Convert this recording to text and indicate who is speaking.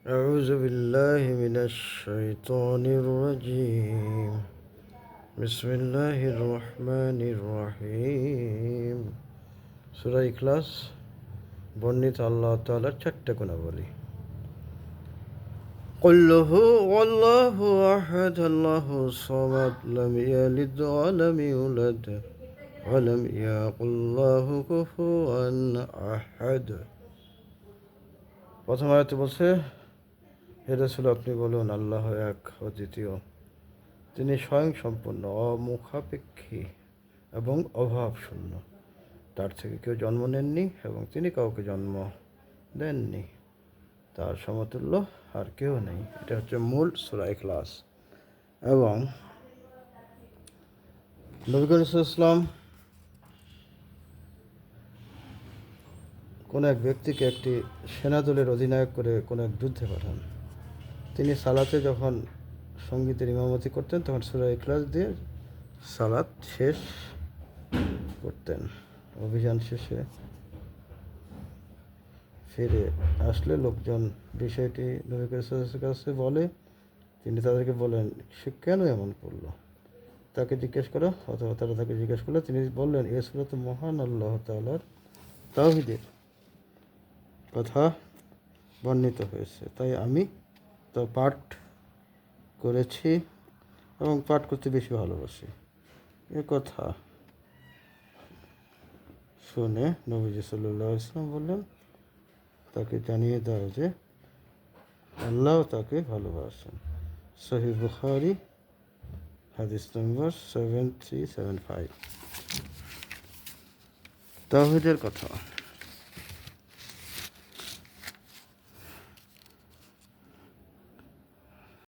Speaker 1: أعوذ بالله من الشيطان الرجيم بسم الله الرحمن الرحيم সূরা ইখলাস বর্ণিত আল্লাহ তাআলার চারটি গুণাবলী। قل هو الله أحد الله الصمد لم يلد ولم يولد ولم يكن له كفوا أحد। প্রথম আয়াতে বলছে, হে রাসূল আপনি বলুন, আল্লাহ এক অদ্বিতীয়, তিনি স্বয়ং সম্পূর্ণ, অমুখাপেক্ষী এবং অভাব শূন্য। তার থেকে কেউ জন্ম নেননি এবং তিনি কাউকে জন্ম দেননি। তার সমতুল্য আর কেউ নেই। এটা হচ্ছে মূল সূরা ইখলাস। এবং নবী করিম সাল্লাল্লাহু আলাইহি ওয়াসাল্লাম কোনো এক ব্যক্তিকে একটি সেনাদলের অধিনায়ক করে কোনো এক যুদ্ধে পাঠান। তিনি সালাতে যখন সঙ্গীতের ইমামতি করতেন তখন সূরা ইখলাস দিয়ে সালাত শেষ করতেন। অভিযান শেষে ফিরে আসলে লোকজন বিষয়টি নবী করিম সাল্লাল্লাহু আলাইহি ওয়াসাল্লামের কাছে বলে। তিনি তাদেরকে বলেন, সে কেন এমন করলো? তাকে জিজ্ঞেস করো, অথবা তারা তাকে জিজ্ঞেস করলো। তিনি বললেন, এ সূরাতে মহান আল্লাহ তাআলার তাওহীদের কথা বর্ণিত হয়েছে, তাই আমি তা পাঠ করেছি এবং পাঠ করতে বেশি ভালোবাসি। এ কথা শুনে নবীজি সাল্লাল্লাহু আলাইহি ওয়াসাল্লাম বললেন, তাকে জানিয়ে দাও যে আল্লাহ তাকে ভালোবাসেন। সহিহ বুখারী হাদিস নম্বর 7375। তাওহীদের কথা।